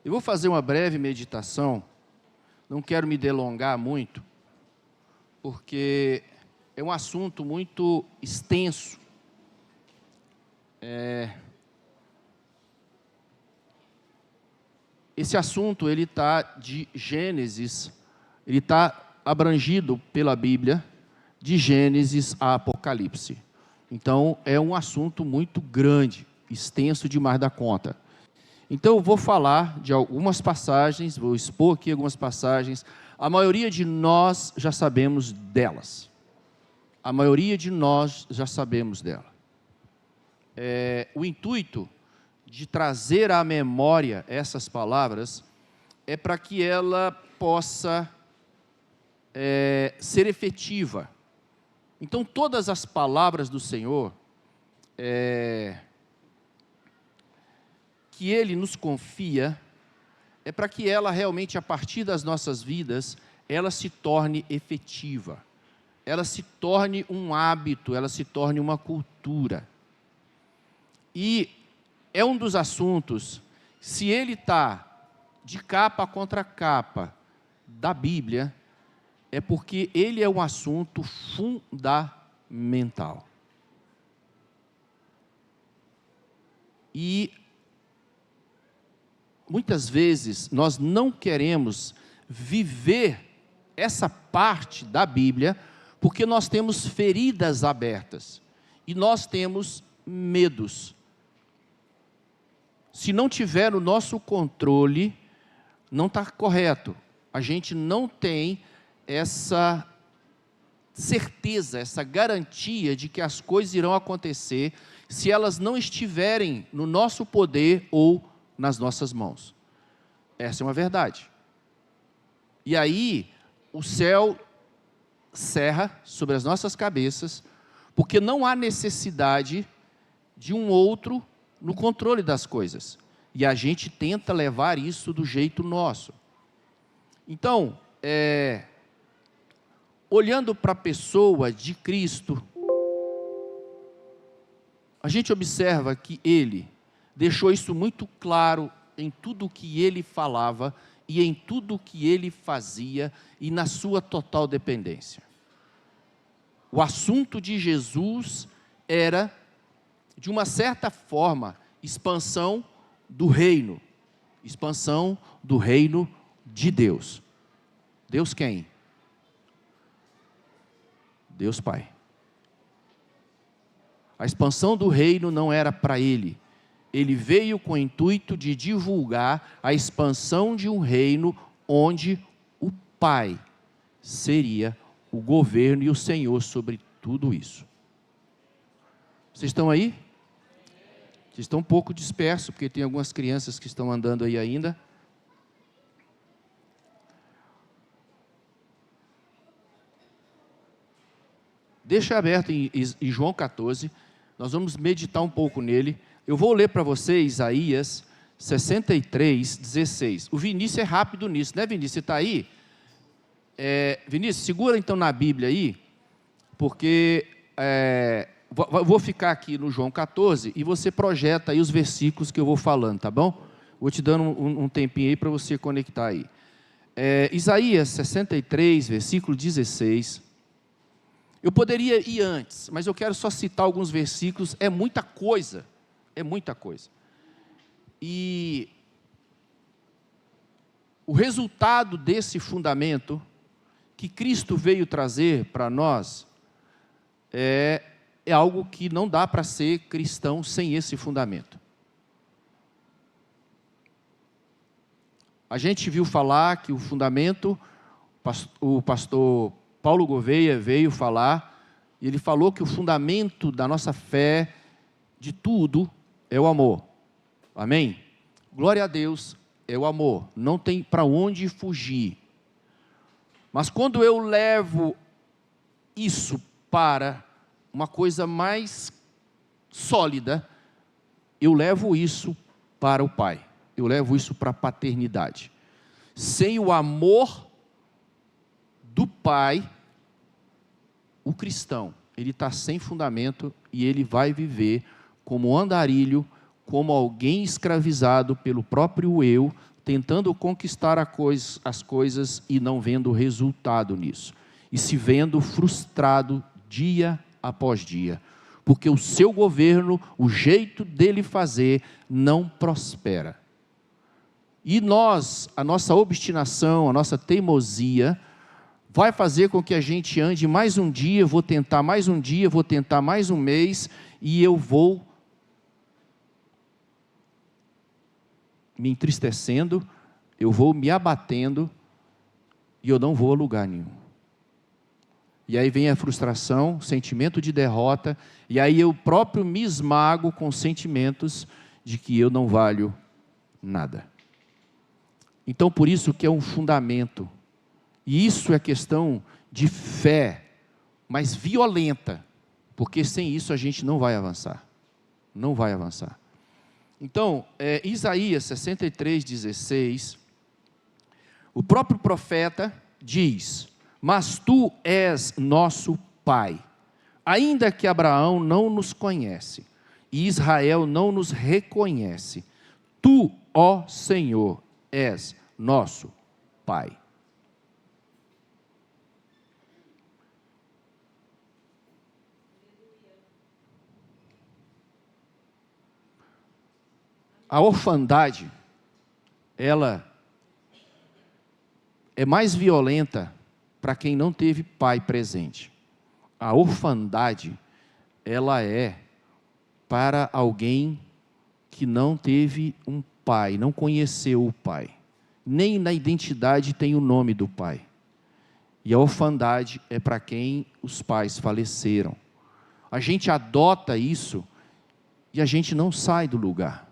Eu vou fazer uma breve meditação, não quero me delongar muito, porque é um assunto muito extenso. Esse assunto, ele está de Gênesis, ele está abrangido pela Bíblia, de Gênesis a Apocalipse. Então, é um assunto muito grande, extenso demais da conta. Então, eu vou falar de algumas passagens, vou expor aqui algumas passagens. A maioria de nós já sabemos delas. A maioria de nós já sabemos dela. O intuito de trazer à memória essas palavras é para que ela possa ser efetiva. Então, todas as palavras do Senhor que Ele nos confia, é para que ela realmente, a partir das nossas vidas, ela se torne efetiva, ela se torne um hábito, ela se torne uma cultura. E é um dos assuntos, se ele está de capa contra capa da Bíblia, é porque ele é um assunto fundamental. E muitas vezes nós não queremos viver essa parte da Bíblia porque nós temos feridas abertas e nós temos medos. Se não tiver o nosso controle, não está correto. A gente não tem essa certeza, essa garantia de que as coisas irão acontecer se elas não estiverem no nosso poder ou nas nossas mãos. Essa é uma verdade. E aí, o céu cerra sobre as nossas cabeças, porque não há necessidade de um outro no controle das coisas. E a gente tenta levar isso do jeito nosso. Então, olhando para a pessoa de Cristo, a gente observa que Ele deixou isso muito claro em tudo o que Ele falava e em tudo o que Ele fazia e na sua total dependência. O assunto de Jesus era, de uma certa forma, expansão do reino de Deus. Deus quem? Deus Pai. A expansão do reino não era para Ele. Ele veio com o intuito de divulgar a expansão de um reino onde o Pai seria o governo e o Senhor sobre tudo isso. Vocês estão aí? Vocês estão um pouco dispersos, porque tem algumas crianças que estão andando aí ainda. Deixa aberto em João 14, nós vamos meditar um pouco nele. Eu vou ler para vocês Isaías 63, 16. O Vinícius é rápido nisso, né, Vinícius? Você está aí? Vinícius, segura então na Bíblia aí, porque vou ficar aqui no João 14 e você projeta aí os versículos que eu vou falando, tá bom? Vou te dando um tempinho aí para você conectar aí. Isaías 63, versículo 16. Eu poderia ir antes, mas eu quero só citar alguns versículos, é muita coisa. E o resultado desse fundamento que Cristo veio trazer para nós é algo que não dá para ser cristão sem esse fundamento. A gente viu falar que o fundamento, o pastor Paulo Gouveia veio falar, e ele falou que o fundamento da nossa fé, de tudo, é o amor. Amém? Glória a Deus, é o amor. Não tem para onde fugir. Mas quando eu levo isso para uma coisa mais sólida, eu levo isso para o Pai. Eu levo isso para a paternidade. Sem o amor do Pai, o cristão, ele está sem fundamento e ele vai viver como andarilho, como alguém escravizado pelo próprio eu, tentando conquistar as coisas e não vendo resultado nisso, e se vendo frustrado dia após dia, porque o seu governo, o jeito dele fazer, não prospera. E a nossa obstinação, a nossa teimosia, vai fazer com que a gente ande mais um dia, vou tentar mais um dia, vou tentar mais um mês, e eu vou me entristecendo, eu vou me abatendo, e eu não vou a lugar nenhum. E aí vem a frustração, sentimento de derrota, e aí eu próprio me esmago com sentimentos de que eu não valho nada. Então, por isso que é um fundamento, e isso é questão de fé, mas violenta, porque sem isso a gente não vai avançar, não vai avançar. Então, Isaías 63:16, o próprio profeta diz: mas tu és nosso Pai, ainda que Abraão não nos conhece, e Israel não nos reconhece, tu, ó Senhor, és nosso Pai. A orfandade, ela é mais violenta para quem não teve pai presente. A orfandade, ela é para alguém que não teve um pai, não conheceu o pai. Nem na identidade tem o nome do pai. E a orfandade é para quem os pais faleceram. A gente adota isso e a gente não sai do lugar.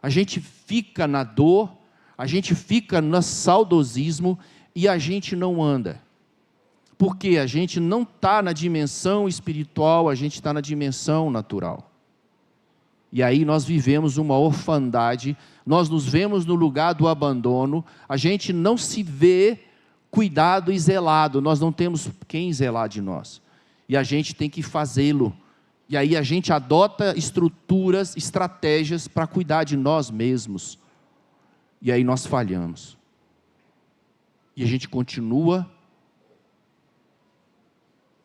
A gente fica na dor, a gente fica no saudosismo e a gente não anda. Porque a gente não está na dimensão espiritual, a gente está na dimensão natural. E aí nós vivemos uma orfandade, nós nos vemos no lugar do abandono, a gente não se vê cuidado e zelado, nós não temos quem zelar de nós. E a gente tem que fazê-lo. E aí a gente adota estruturas, estratégias para cuidar de nós mesmos. E aí nós falhamos. E a gente continua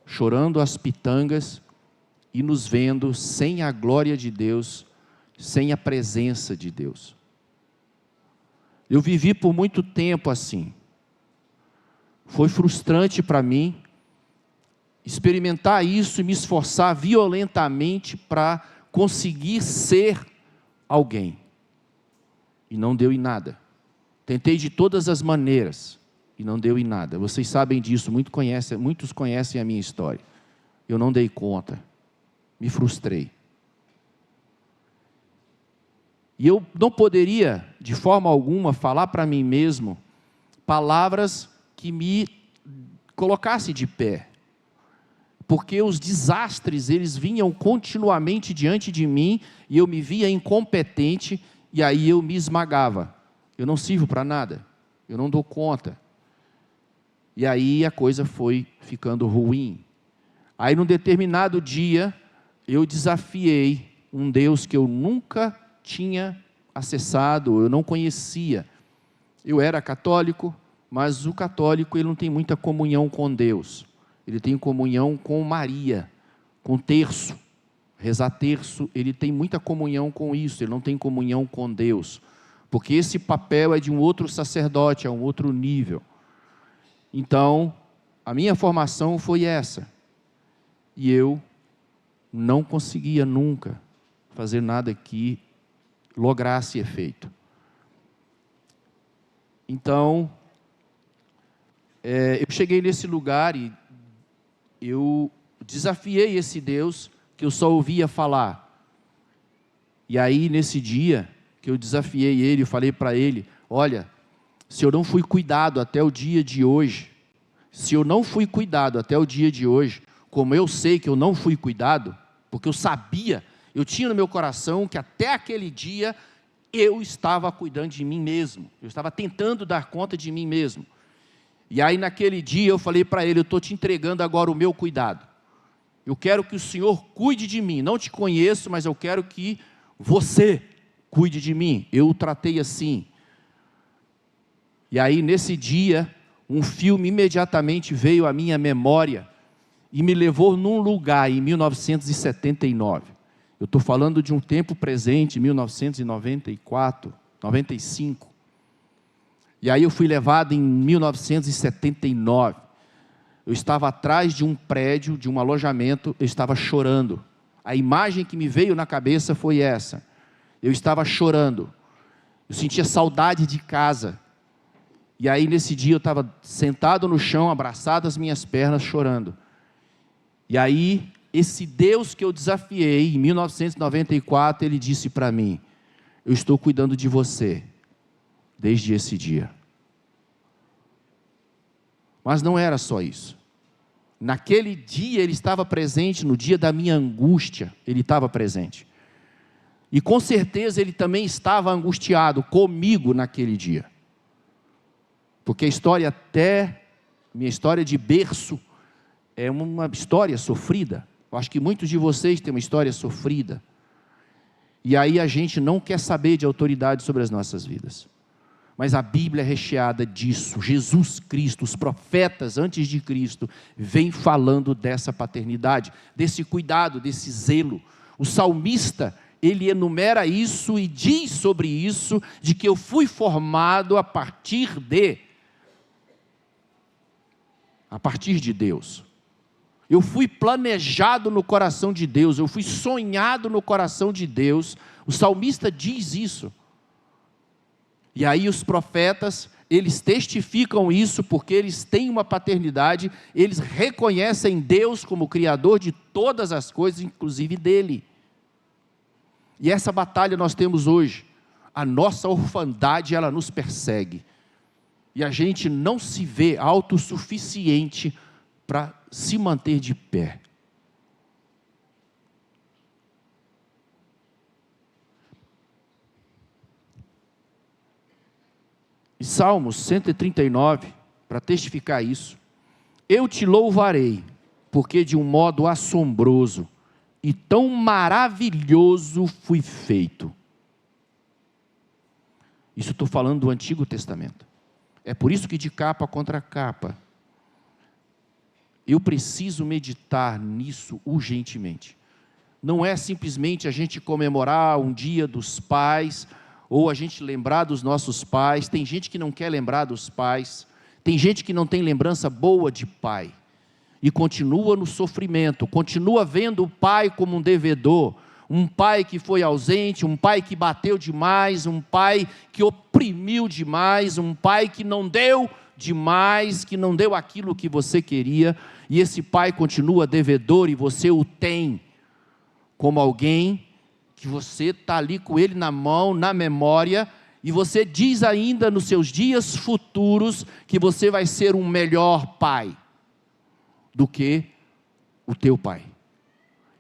chorando as pitangas e nos vendo sem a glória de Deus, sem a presença de Deus. Eu vivi por muito tempo assim. Foi frustrante para mim experimentar isso e me esforçar violentamente para conseguir ser alguém. E não deu em nada. Tentei de todas as maneiras e não deu em nada. Vocês sabem disso, muitos conhecem a minha história. Eu não dei conta, me frustrei. E eu não poderia, de forma alguma, falar para mim mesmo palavras que me colocassem de pé. Porque os desastres, eles vinham continuamente diante de mim, e eu me via incompetente, e aí eu me esmagava. Eu não sirvo para nada, eu não dou conta. E aí a coisa foi ficando ruim. Aí num determinado dia, eu desafiei um Deus que eu nunca tinha acessado, eu não conhecia. Eu era católico, mas o católico ele não tem muita comunhão com Deus. Ele tem comunhão com Maria, com terço. Rezar terço, ele tem muita comunhão com isso, ele não tem comunhão com Deus. Porque esse papel é de um outro sacerdote, é um outro nível. Então, a minha formação foi essa. E eu não conseguia nunca fazer nada que lograsse efeito. Então, eu cheguei nesse lugar e eu desafiei esse Deus que eu só ouvia falar. E aí, nesse dia que eu desafiei ele, eu falei para ele: olha, se eu não fui cuidado até o dia de hoje, como eu sei que eu não fui cuidado, porque eu sabia, eu tinha no meu coração que até aquele dia eu estava cuidando de mim mesmo, eu estava tentando dar conta de mim mesmo. E aí naquele dia eu falei para ele: eu estou te entregando agora o meu cuidado. Eu quero que o Senhor cuide de mim. Não te conheço, mas eu quero que você cuide de mim. Eu o tratei assim. E aí, nesse dia, um filme imediatamente veio à minha memória e me levou num lugar em 1979. Eu estou falando de um tempo presente, 1994, 95. E aí eu fui levado em 1979. Eu estava atrás de um prédio, de um alojamento, eu estava chorando. A imagem que me veio na cabeça foi essa. Eu estava chorando. Eu sentia saudade de casa. E aí nesse dia eu estava sentado no chão, abraçado às minhas pernas, chorando. E aí, esse Deus que eu desafiei, em 1994, Ele disse para mim: eu estou cuidando de você, desde esse dia. Mas não era só isso. Naquele dia Ele estava presente, no dia da minha angústia, Ele estava presente. E com certeza Ele também estava angustiado comigo naquele dia. Porque minha história de berço, é uma história sofrida. Eu acho que muitos de vocês têm uma história sofrida. E aí a gente não quer saber de autoridade sobre as nossas vidas. Mas a Bíblia é recheada disso. Jesus Cristo, os profetas antes de Cristo, vêm falando dessa paternidade, desse cuidado, desse zelo. O salmista, ele enumera isso e diz sobre isso, de que eu fui formado a partir de Deus. Eu fui planejado no coração de Deus, eu fui sonhado no coração de Deus. O salmista diz isso. E aí os profetas, eles testificam isso, porque eles têm uma paternidade, eles reconhecem Deus como Criador de todas as coisas, inclusive dele. E essa batalha nós temos hoje. A nossa orfandade, ela nos persegue. E a gente não se vê autossuficiente para se manter de pé. E Salmos 139, para testificar isso: eu te louvarei, porque de um modo assombroso e tão maravilhoso fui feito. Isso estou falando do Antigo Testamento. É por isso que de capa contra capa, eu preciso meditar nisso urgentemente. Não é simplesmente a gente comemorar um dia dos pais, ou a gente lembrar dos nossos pais. Tem gente que não quer lembrar dos pais, tem gente que não tem lembrança boa de pai, e continua no sofrimento, continua vendo o pai como um devedor, um pai que foi ausente, um pai que bateu demais, um pai que oprimiu demais, um pai que não deu demais, que não deu aquilo que você queria, e esse pai continua devedor, e você o tem como alguém que você está ali com ele na mão, na memória, e você diz ainda nos seus dias futuros que você vai ser um melhor pai do que o teu pai.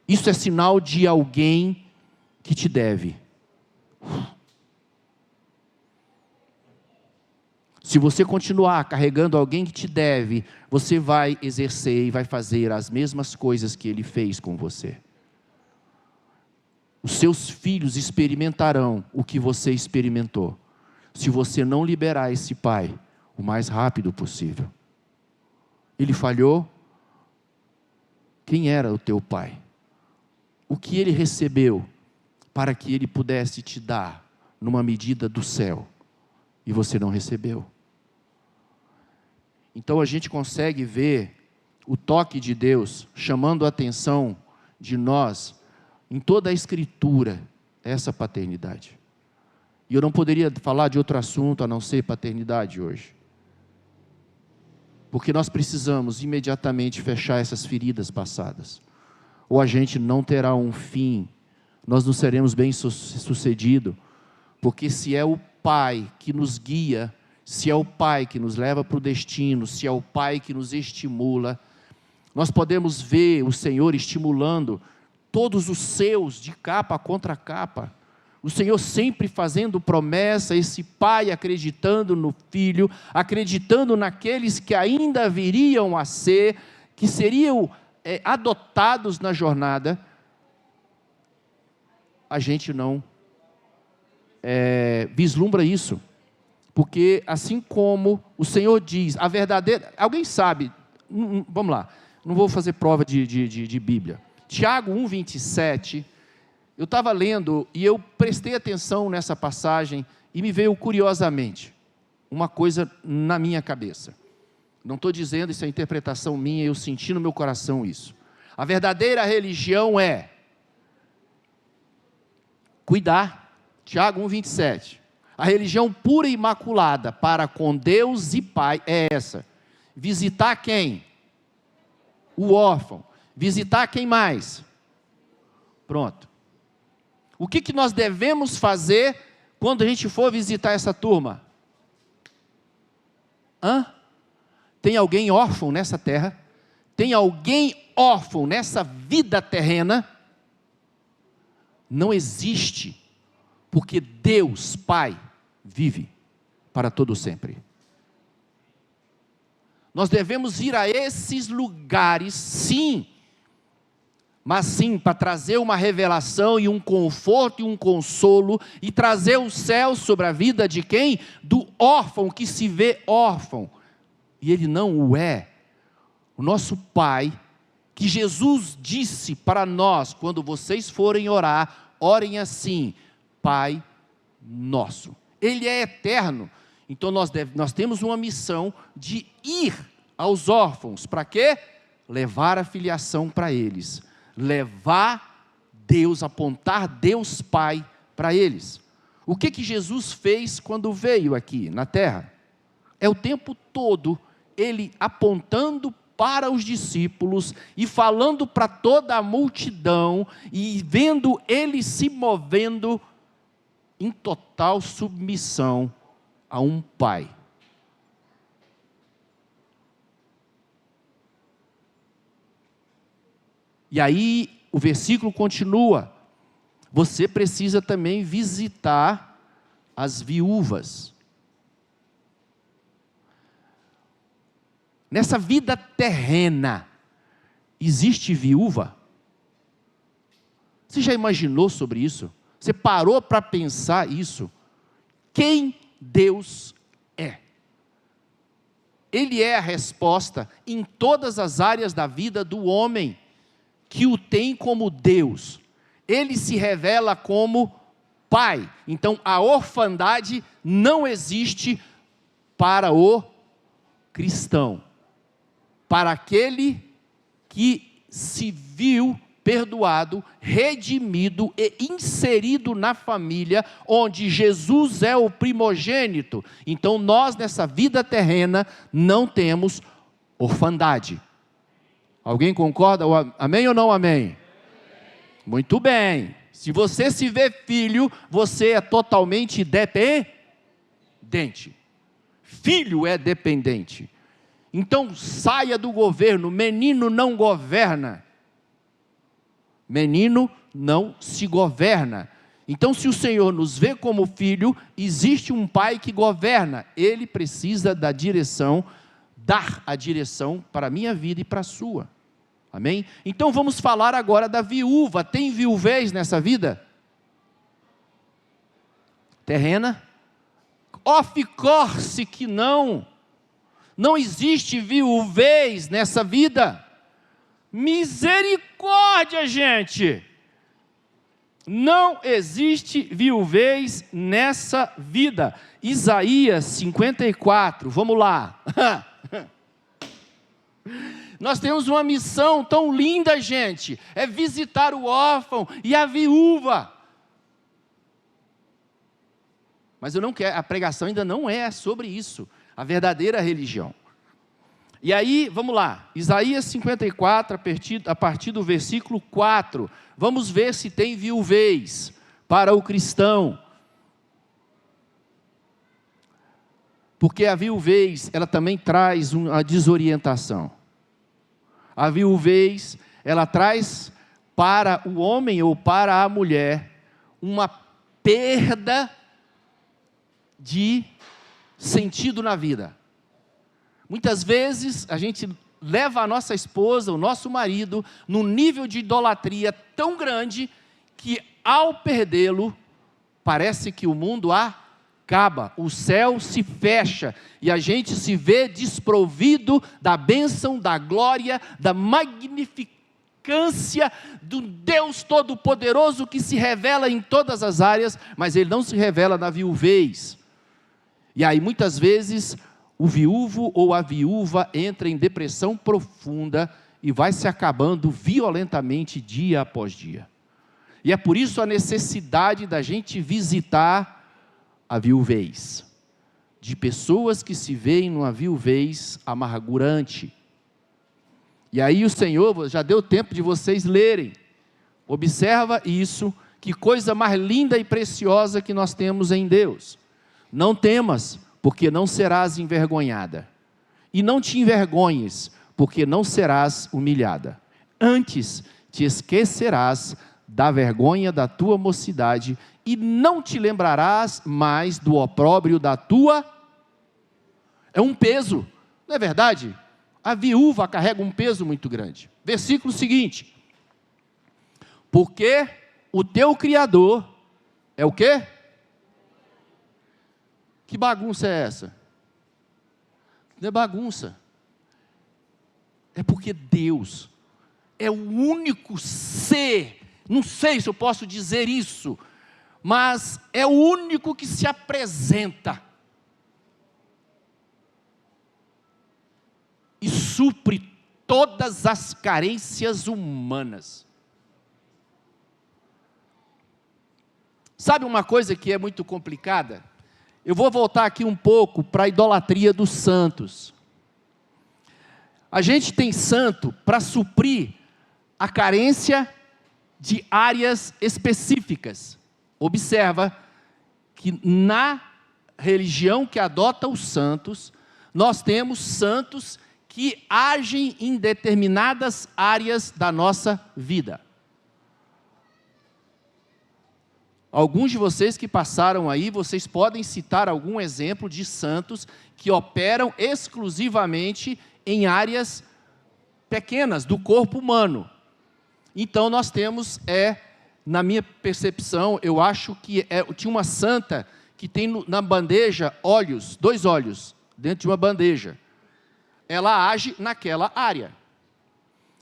Isso é sinal de alguém que te deve. Se você continuar carregando alguém que te deve, você vai exercer e vai fazer as mesmas coisas que ele fez com você. Os seus filhos experimentarão o que você experimentou, se você não liberar esse pai o mais rápido possível. Ele falhou? Quem era o teu pai? O que ele recebeu para que ele pudesse te dar numa medida do céu, e você não recebeu? Então a gente consegue ver o toque de Deus chamando a atenção de nós em toda a Escritura, essa paternidade. E eu não poderia falar de outro assunto a não ser paternidade hoje, porque nós precisamos imediatamente fechar essas feridas passadas, ou a gente não terá um fim, nós não seremos bem sucedidos, porque se é o Pai que nos guia, se é o Pai que nos leva para o destino, se é o Pai que nos estimula, nós podemos ver o Senhor estimulando todos os seus, de capa contra capa, o Senhor sempre fazendo promessa, esse Pai acreditando no Filho, acreditando naqueles que ainda viriam a ser, que seriam adotados na jornada. A gente não vislumbra isso, Porque assim como o Senhor diz, a verdadeira... Alguém sabe? Vamos lá, não vou fazer prova de Bíblia. Tiago 1,27, eu estava lendo e eu prestei atenção nessa passagem e me veio curiosamente uma coisa na minha cabeça. Não estou dizendo, isso é interpretação minha, eu senti no meu coração isso. A verdadeira religião é cuidar, Tiago 1,27. A religião pura e imaculada para com Deus e Pai é essa: visitar quem? O órfão. Visitar quem mais? Pronto. O que nós devemos fazer quando a gente for visitar essa turma? Tem alguém órfão nessa terra? Tem alguém órfão nessa vida terrena? Não existe, porque Deus Pai vive para todo sempre. Nós devemos ir a esses lugares, sim, mas sim para trazer uma revelação e um conforto e um consolo, e trazer o céu sobre a vida de quem? Do órfão que se vê órfão, e ele não o é. O nosso Pai, que Jesus disse para nós, quando vocês forem orar, orem assim: Pai nosso. Ele é eterno. Então nós temos uma missão de ir aos órfãos. Para quê? Levar a filiação para eles. Levar Deus, apontar Deus Pai para eles. O que Jesus fez quando veio aqui na terra? É o tempo todo Ele apontando para os discípulos e falando para toda a multidão, e vendo Ele se movendo em total submissão a um Pai. E aí o versículo continua: você precisa também visitar as viúvas. Nessa vida terrena, existe viúva? Você já imaginou sobre isso? Você parou para pensar isso? Quem Deus é? Ele é a resposta em todas as áreas da vida do homem que o tem como Deus. Ele se revela como Pai. Então a orfandade não existe para o cristão, para aquele que se viu perdoado, redimido e inserido na família, onde Jesus é o primogênito. Então nós, nessa vida terrena, não temos orfandade. Alguém concorda? Amém ou não amém? Muito bem. Se você se vê filho, você é totalmente dependente. Filho é dependente. Então saia do governo. Menino não governa. Menino não se governa. Então, se o Senhor nos vê como filho, existe um Pai que governa. Ele precisa da direção, dar a direção para a minha vida e para a sua. Amém? Então vamos falar agora da viúva. Tem viuvez nessa vida? Terrena? Of course que não. Não existe viuvez nessa vida. Misericórdia, gente! Não existe viuvez nessa vida. Isaías 54, vamos lá. Nós temos uma missão tão linda, gente, é visitar o órfão e a viúva. Mas eu não quero, a pregação ainda não é sobre isso, a verdadeira religião. E aí, vamos lá, Isaías 54, a partir do versículo 4, vamos ver se tem viuvez para o cristão. Porque a viuvez, ela também traz uma desorientação. A viuvez, ela traz para o homem ou para a mulher uma perda de sentido na vida. Muitas vezes a gente leva a nossa esposa, o nosso marido, num nível de idolatria tão grande que ao perdê-lo, parece que o mundo acaba, o céu se fecha e a gente se vê desprovido da bênção, da glória, da magnificância do Deus Todo-Poderoso que se revela em todas as áreas, mas Ele não se revela na viuvez. E aí muitas vezes o viúvo ou a viúva entra em depressão profunda e vai se acabando violentamente dia após dia. E é por isso a necessidade da gente visitar a viuvez, de pessoas que se veem numa viuvez amargurante. E aí o Senhor, já deu tempo de vocês lerem, observa isso, que coisa mais linda e preciosa que nós temos em Deus. Não temas, porque não serás envergonhada, e não te envergonhes, porque não serás humilhada. Antes te esquecerás da vergonha da tua mocidade, e não te lembrarás mais do opróbrio da tua... É um peso, não é verdade? A viúva carrega um peso muito grande. Versículo seguinte: porque o teu Criador é o quê? Que bagunça é essa? Não é bagunça. É porque Deus é o único ser, não sei se eu posso dizer isso, mas é o único que se apresenta e supre todas as carências humanas. Sabe uma coisa que é muito complicada? Eu vou voltar aqui um pouco para a idolatria dos santos. A gente tem santo para suprir a carência de áreas específicas. Observa que na religião que adota os santos, nós temos santos que agem em determinadas áreas da nossa vida. Alguns de vocês que passaram aí, vocês podem citar algum exemplo de santos que operam exclusivamente em áreas pequenas do corpo humano. Então nós temos, na minha percepção, eu acho que tinha uma santa que tem na bandeja olhos, 2 olhos, dentro de uma bandeja. Ela age naquela área.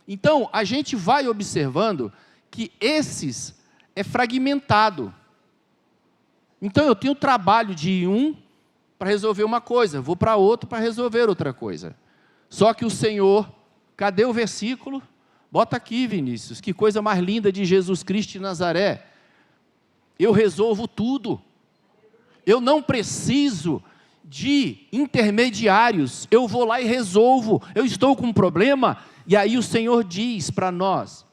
Então a gente vai observando que esses é fragmentado. Então eu tenho trabalho de um para resolver uma coisa, vou para outro para resolver outra coisa. Só que o Senhor, cadê o versículo? Bota aqui, Vinícius, que coisa mais linda de Jesus Cristo de Nazaré. Eu resolvo tudo. Eu não preciso de intermediários, eu vou lá e resolvo. Eu estou com um problema, e aí o Senhor diz para nós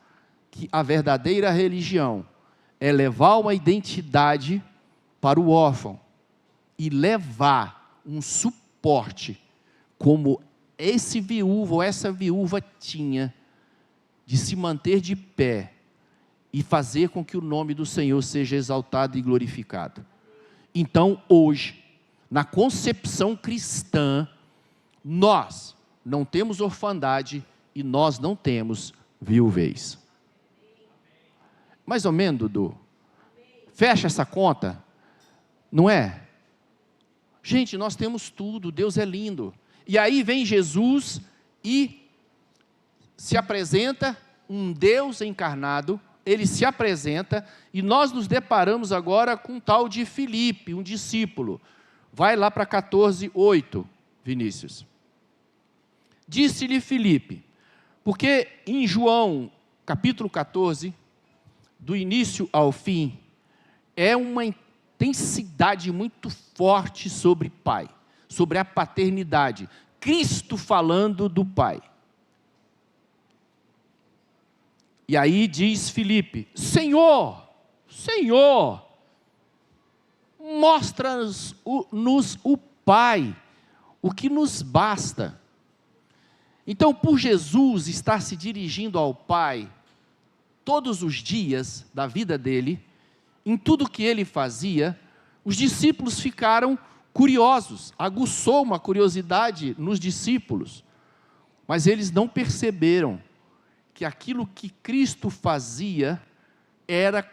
que a verdadeira religião é levar uma identidade para o órfão e levar um suporte como esse viúvo ou essa viúva tinha, de se manter de pé e fazer com que o nome do Senhor seja exaltado e glorificado. Então hoje, na concepção cristã, nós não temos orfandade e nós não temos viuvez. Mais ou menos, Dudu? Fecha essa conta? Não é? Gente, nós temos tudo, Deus é lindo. E aí vem Jesus e se apresenta, um Deus encarnado, ele se apresenta, e nós nos deparamos agora com um tal de Filipe, um discípulo. Vai lá para 14:8, Vinícius. Disse-lhe Filipe, porque em João, capítulo 14, do início ao fim, é uma intensidade muito forte sobre Pai, sobre a paternidade. Cristo falando do Pai. E aí diz Filipe, Senhor, Senhor, mostra-nos o Pai, o que nos basta. Então, por Jesus estar se dirigindo ao Pai, todos os dias da vida dele, em tudo que ele fazia, os discípulos ficaram curiosos, aguçou uma curiosidade nos discípulos, mas eles não perceberam que aquilo que Cristo fazia era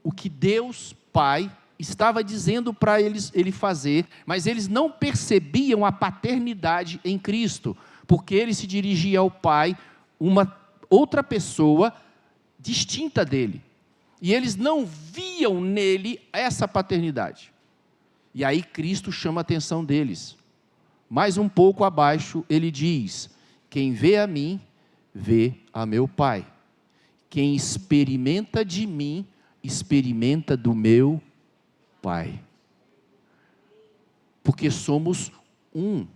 o que Deus Pai estava dizendo para ele fazer, mas eles não percebiam a paternidade em Cristo, porque ele se dirigia ao Pai, uma outra pessoa distinta dele. E eles não viam nele essa paternidade. E aí Cristo chama a atenção deles. Mais um pouco abaixo, ele diz: quem vê a mim, vê a meu Pai. Quem experimenta de mim, experimenta do meu Pai. Porque somos um.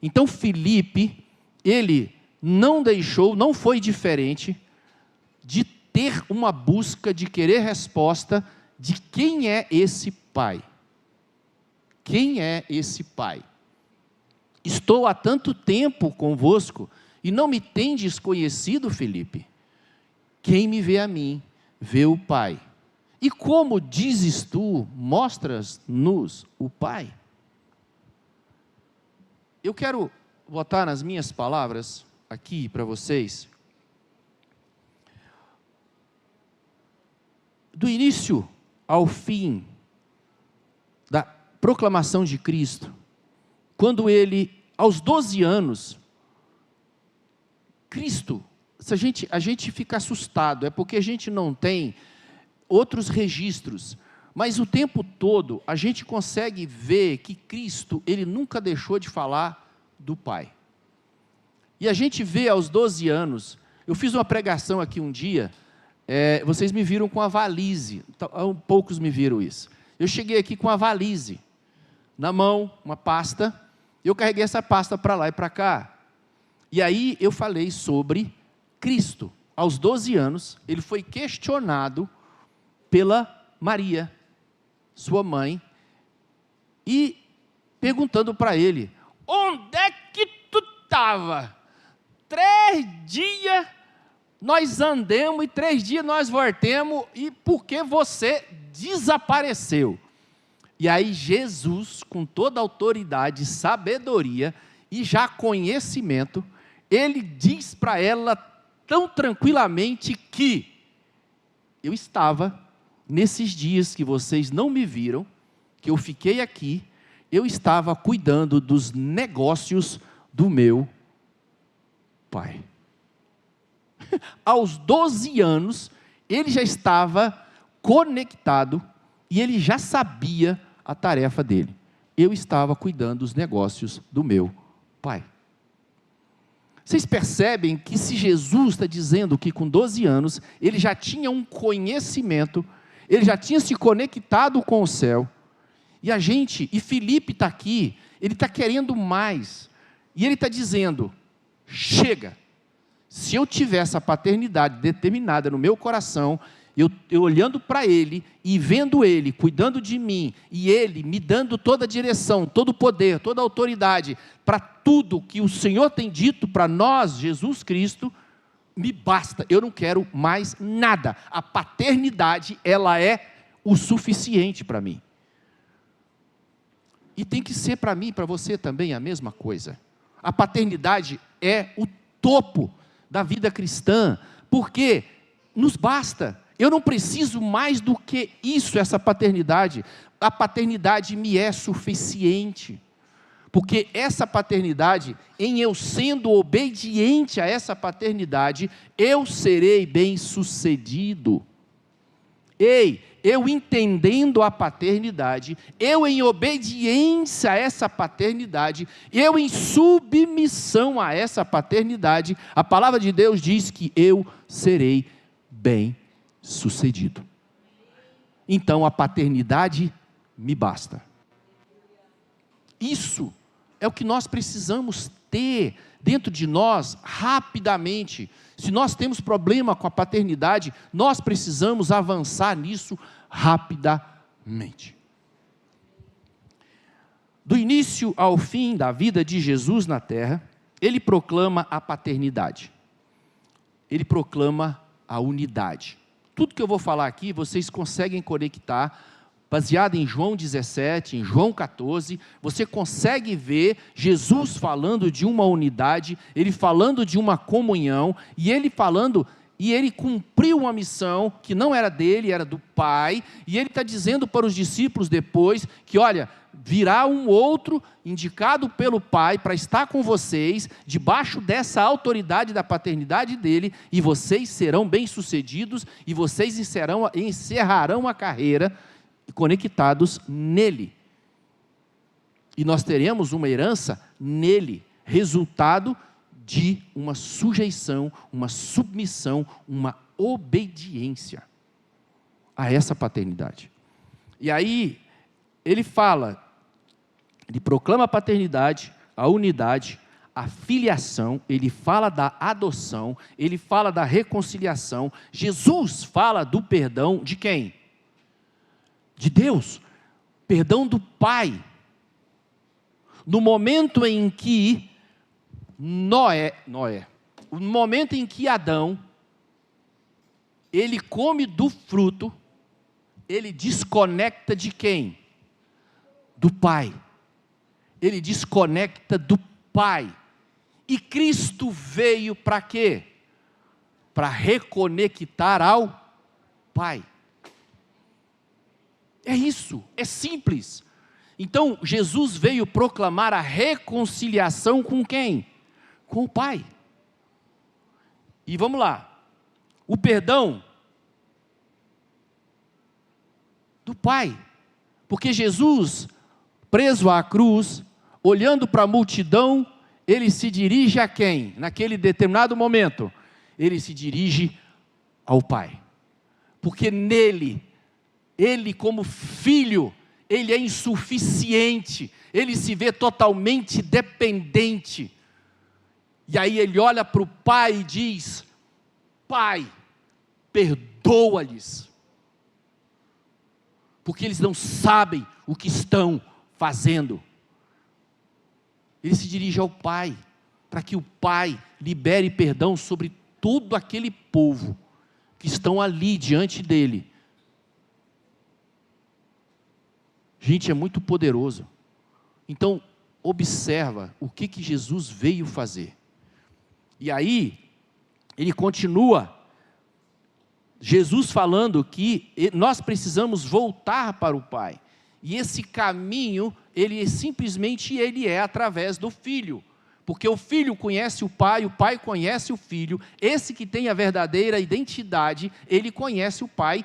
Então Filipe, ele não deixou, não foi diferente de ter uma busca, de querer resposta de quem é esse Pai. Quem é esse Pai? Estou há tanto tempo convosco e não me tendes conhecido, Filipe. Quem me vê a mim, vê o Pai. E como dizes tu, mostras-nos o Pai? Eu quero botar nas minhas palavras aqui para vocês, do início ao fim da proclamação de Cristo, quando ele, aos 12 anos, Cristo, se a gente fica assustado, é porque a gente não tem outros registros, mas o tempo todo a gente consegue ver que Cristo, ele nunca deixou de falar do Pai. E a gente vê aos 12 anos, eu fiz uma pregação aqui um dia, vocês me viram com a valise, poucos me viram isso. Eu cheguei aqui com a valise, na mão, uma pasta, eu carreguei essa pasta para lá e para cá. E aí eu falei sobre Cristo. Aos 12 anos, ele foi questionado pela Maria, sua mãe, e perguntando para ele: onde é que tu estava? 3 dias nós andemos e 3 dias nós voltemos, e por que você desapareceu? E aí Jesus, com toda a autoridade, sabedoria e já conhecimento, ele diz para ela tão tranquilamente que eu estava, nesses dias que vocês não me viram, que eu fiquei aqui, eu estava cuidando dos negócios do meu Pai. Aos 12 anos, ele já estava conectado e ele já sabia a tarefa dele. Eu estava cuidando dos negócios do meu Pai. Vocês percebem que se Jesus está dizendo que com 12 anos, ele já tinha um conhecimento, ele já tinha se conectado com o céu, e Filipe está aqui, ele está querendo mais, e ele está dizendo: chega, se eu tiver essa paternidade determinada no meu coração, eu olhando para ele, e vendo ele, cuidando de mim, e ele me dando toda a direção, todo o poder, toda a autoridade, para tudo que o Senhor tem dito para nós, Jesus Cristo, me basta, eu não quero mais nada. A paternidade, ela é o suficiente para mim. E tem que ser para mim e para você também a mesma coisa. A paternidade é o topo da vida cristã, porque nos basta. Eu não preciso mais do que isso, essa paternidade. A paternidade me é suficiente. Porque essa paternidade, em eu sendo obediente a essa paternidade, eu serei bem-sucedido. Eu entendendo a paternidade, eu em obediência a essa paternidade, eu em submissão a essa paternidade, a palavra de Deus diz que eu serei bem-sucedido. Então a paternidade me basta. Isso é o que nós precisamos ter dentro de nós rapidamente. Se nós temos problema com a paternidade, nós precisamos avançar nisso rapidamente. Do início ao fim da vida de Jesus na terra, ele proclama a paternidade. Ele proclama a unidade. Tudo que eu vou falar aqui, vocês conseguem conectar, baseado em João 17, em João 14, você consegue ver Jesus falando de uma unidade, ele falando de uma comunhão, e ele falando e ele cumpriu uma missão que não era dele, era do Pai, e ele está dizendo para os discípulos depois, que olha, virá um outro indicado pelo Pai para estar com vocês, debaixo dessa autoridade da paternidade dele, e vocês serão bem-sucedidos, e vocês encerrarão a carreira conectados nele. E nós teremos uma herança nele, resultado de uma sujeição, uma submissão, uma obediência a essa paternidade. E aí, ele fala, ele proclama a paternidade, a unidade, a filiação, ele fala da adoção, ele fala da reconciliação. Jesus fala do perdão de quem? De Deus, perdão do Pai. No momento em que o momento em que Adão, ele come do fruto, ele desconecta de quem? Do Pai. Ele desconecta do Pai. E Cristo veio para quê? Para reconectar ao Pai. É isso, é simples. Então, Jesus veio proclamar a reconciliação com quem? Com o Pai. E vamos lá, o perdão do Pai, porque Jesus, preso à cruz, olhando para a multidão, ele se dirige a quem? Naquele determinado momento, ele se dirige ao Pai, porque nele, ele como filho, ele é insuficiente, ele se vê totalmente dependente. E aí ele olha para o Pai e diz: Pai, perdoa-lhes, porque eles não sabem o que estão fazendo. Ele se dirige ao Pai, para que o Pai libere perdão sobre todo aquele povo que estão ali diante dele. Gente, é muito poderoso. Então, observa o que Jesus veio fazer. E aí, ele continua, Jesus falando que nós precisamos voltar para o Pai. E esse caminho, simplesmente é através do Filho. Porque o Filho conhece o Pai conhece o Filho. Esse que tem a verdadeira identidade, ele conhece o Pai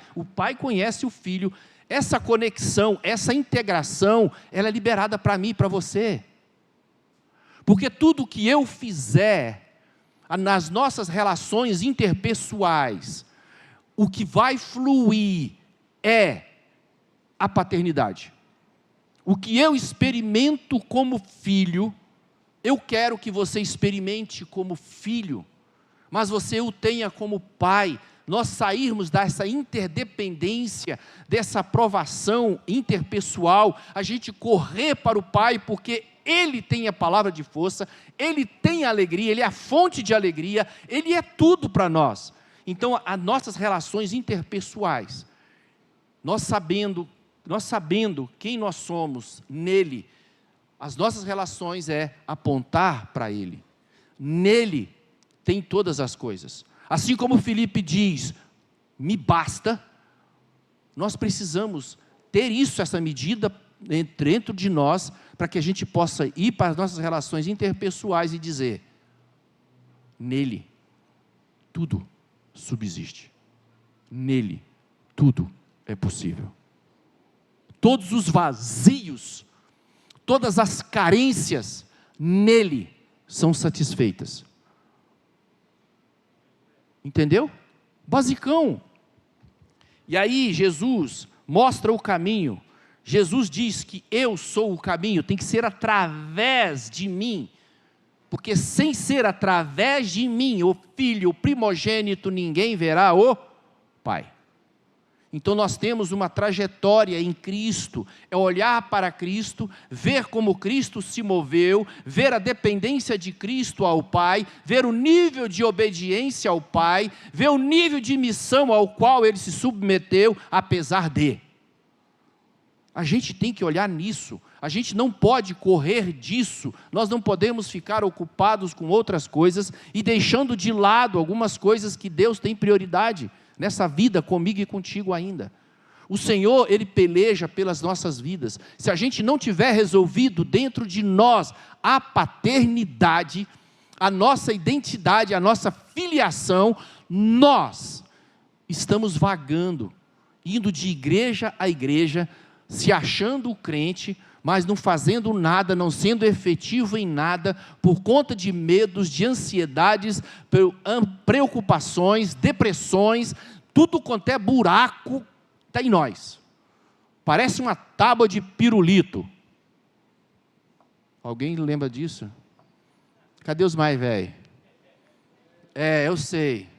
conhece o Filho. Essa conexão, essa integração, ela é liberada para mim e para você. Porque tudo que eu fizer nas nossas relações interpessoais, o que vai fluir é a paternidade. O que eu experimento como filho, eu quero que você experimente como filho, mas você o tenha como pai. Nós sairmos dessa interdependência, dessa aprovação interpessoal, a gente correr para o Pai, porque Ele tem a palavra de força, Ele tem a alegria, Ele é a fonte de alegria, Ele é tudo para nós. Então, as nossas relações interpessoais, nós sabendo quem nós somos nele, as nossas relações é apontar para Ele. Nele tem todas as coisas. Assim como Filipe diz, me basta, nós precisamos ter essa medida dentro de nós, para que a gente possa ir para as nossas relações interpessoais e dizer, nele, tudo subsiste. Nele, tudo é possível. Todos os vazios, todas as carências, nele são satisfeitas. Entendeu? Basicão. E aí Jesus mostra o caminho. Jesus diz que eu sou o caminho, tem que ser através de mim. Porque sem ser através de mim, o Filho, o primogênito, ninguém verá o Pai. Então nós temos uma trajetória em Cristo, é olhar para Cristo, ver como Cristo se moveu, ver a dependência de Cristo ao Pai, ver o nível de obediência ao Pai, ver o nível de missão ao qual Ele se submeteu, apesar de. A gente tem que olhar nisso, a gente não pode correr disso, nós não podemos ficar ocupados com outras coisas e deixando de lado algumas coisas que Deus tem prioridade nessa vida comigo e contigo ainda. O Senhor, Ele peleja pelas nossas vidas. Se a gente não tiver resolvido dentro de nós a paternidade, a nossa identidade, a nossa filiação, nós estamos vagando, indo de igreja a igreja, se achando o crente, mas não fazendo nada, não sendo efetivo em nada, por conta de medos, de ansiedades, preocupações, depressões, tudo quanto é buraco está em nós. Parece uma tábua de pirulito. Alguém lembra disso? Cadê os mais velhos? Eu sei.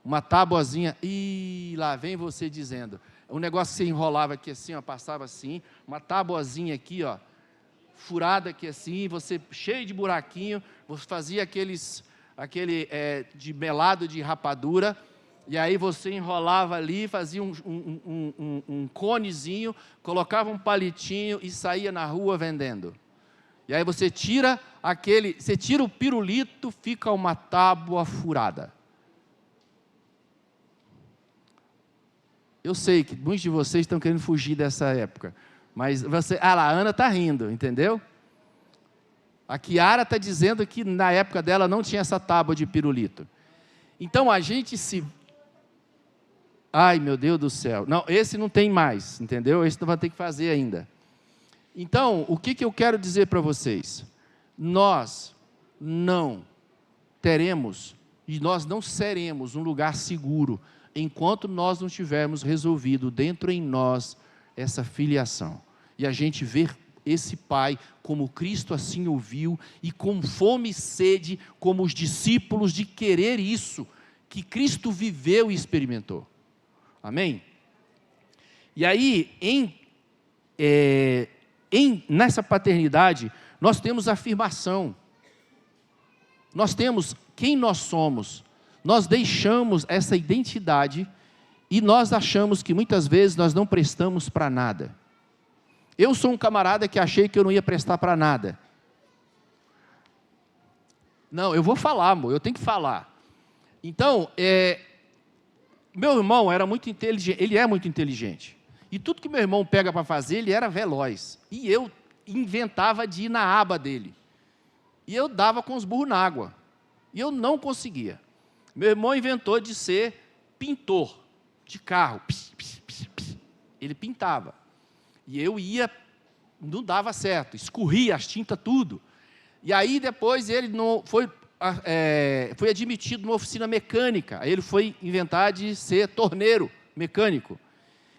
Uma tábuazinha, e lá vem você dizendo. Um negócio que você enrolava aqui assim, ó, passava assim, uma tabuazinha aqui, ó, furada aqui assim, você cheio de buraquinho, você fazia aquele de melado de rapadura, e aí você enrolava ali, fazia um conezinho, colocava um palitinho e saía na rua vendendo. E aí você tira o pirulito, fica uma tábua furada. Eu sei que muitos de vocês estão querendo fugir dessa época, mas a Ana está rindo, entendeu? A Kiara está dizendo que na época dela não tinha essa tábua de pirulito. Então a gente ai meu Deus do céu, não, esse não tem mais, entendeu? Esse não vai ter que fazer ainda. Então, o que eu quero dizer para vocês? Nós não teremos e nós não seremos um lugar seguro enquanto nós não tivermos resolvido dentro em nós essa filiação. E a gente ver esse Pai como Cristo assim ouviu e com fome e sede como os discípulos de querer isso que Cristo viveu e experimentou. Amém? E aí, nessa paternidade, nós temos afirmação. Nós temos quem nós somos. Nós deixamos essa identidade e nós achamos que muitas vezes nós não prestamos para nada. Eu sou um camarada que achei que eu não ia prestar para nada. Não, eu vou falar, amor, eu tenho que falar. Então, meu irmão era muito inteligente, ele é muito inteligente. E tudo que meu irmão pega para fazer, ele era veloz. E eu inventava de ir na aba dele. E eu dava com os burros na água. E eu não conseguia. Meu irmão inventou de ser pintor de carro. Ele pintava. E eu ia, não dava certo, escorria as tintas tudo. E aí depois ele foi admitido numa oficina mecânica. Aí ele foi inventar de ser torneiro mecânico.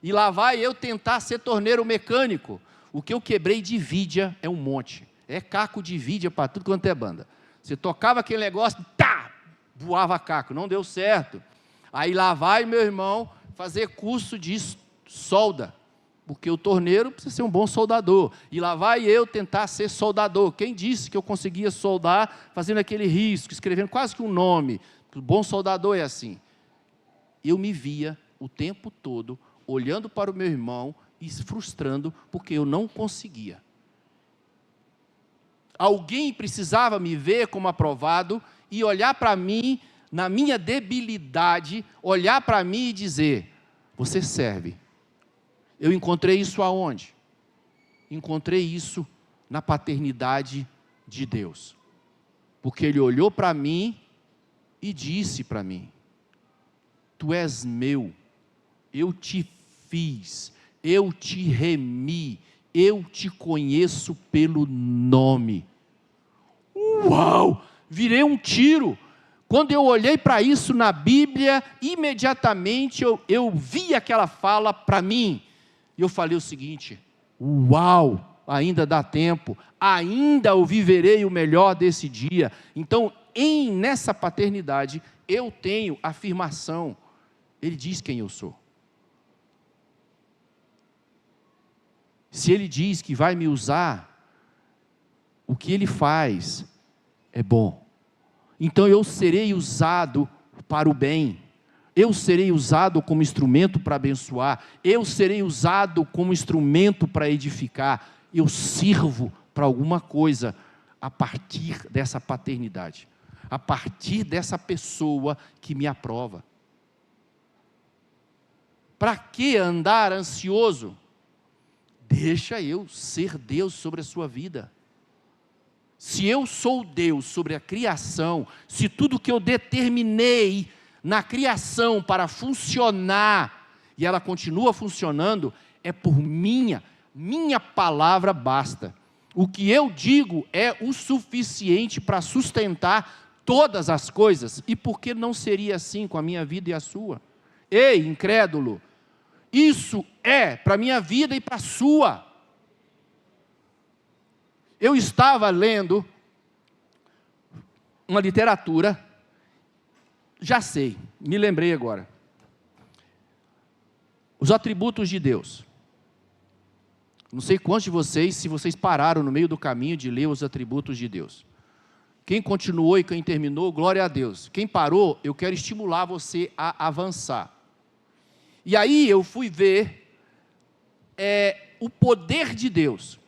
E lá vai eu tentar ser torneiro mecânico. O que eu quebrei de vidia é um monte. É caco de vidia para tudo quanto é banda. Você tocava aquele negócio, voava caco, não deu certo. Aí lá vai meu irmão fazer curso de solda, porque o torneiro precisa ser um bom soldador. E lá vai eu tentar ser soldador. Quem disse que eu conseguia soldar fazendo aquele risco, escrevendo quase que um nome? O bom soldador é assim. Eu me via o tempo todo olhando para o meu irmão e se frustrando porque eu não conseguia. Alguém precisava me ver como aprovado e olhar para mim, na minha debilidade, olhar para mim e dizer, você serve. Eu encontrei isso aonde? Encontrei isso na paternidade de Deus. Porque Ele olhou para mim e disse para mim, tu és meu, eu te fiz, eu te remi, eu te conheço pelo nome. Uau! Virei um tiro. Quando eu olhei para isso na Bíblia, imediatamente eu vi aquela fala para mim. E eu falei o seguinte, uau, ainda dá tempo, ainda eu viverei o melhor desse dia. Então, nessa paternidade, eu tenho afirmação. Ele diz quem eu sou. Se Ele diz que vai me usar, o que Ele faz é bom. Então eu serei usado para o bem. eu serei usado como instrumento para abençoar, eu serei usado como instrumento para edificar, eu sirvo para alguma coisa a partir dessa paternidade, a partir dessa pessoa que me aprova. Para que andar ansioso? Deixa eu ser Deus sobre a sua vida. Se eu sou Deus sobre a criação, se tudo que eu determinei na criação para funcionar, e ela continua funcionando, é por minha palavra basta. O que eu digo é o suficiente para sustentar todas as coisas. E por que não seria assim com a minha vida e a sua? Ei, incrédulo, isso é para a minha vida e para a sua. Eu estava lendo uma literatura, já sei, me lembrei agora. Os atributos de Deus. Não sei quantos de vocês, se vocês pararam no meio do caminho de ler os atributos de Deus. Quem continuou e quem terminou, glória a Deus. Quem parou, eu quero estimular você a avançar. E aí eu fui ver o poder de Deus.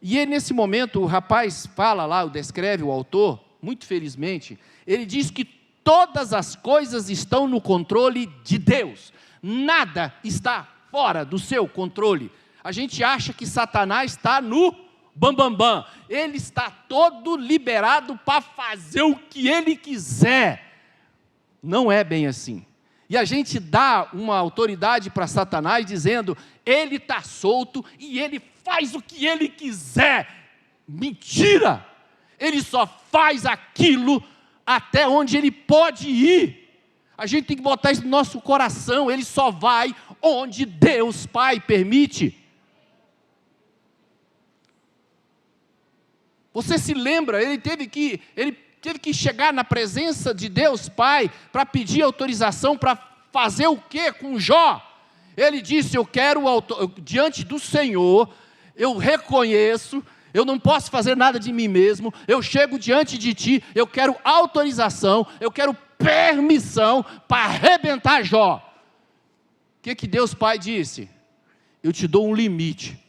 E aí, nesse momento, o rapaz fala lá, descreve o autor, muito felizmente, ele diz que todas as coisas estão no controle de Deus. Nada está fora do seu controle. A gente acha que Satanás está no bambambam. Ele está todo liberado para fazer o que ele quiser. Não é bem assim. E a gente dá uma autoridade para Satanás dizendo, ele está solto e ele faz o que ele quiser. Mentira! Ele só faz aquilo até onde ele pode ir. A gente tem que botar isso no nosso coração. Ele só vai onde Deus Pai permite. Você se lembra, ele teve que chegar na presença de Deus Pai para pedir autorização para fazer o quê com Jó? Ele disse, eu quero, diante do Senhor, eu reconheço, eu não posso fazer nada de mim mesmo, eu chego diante de ti, eu quero autorização, eu quero permissão para arrebentar Jó. O que Deus Pai disse? Eu te dou um limite,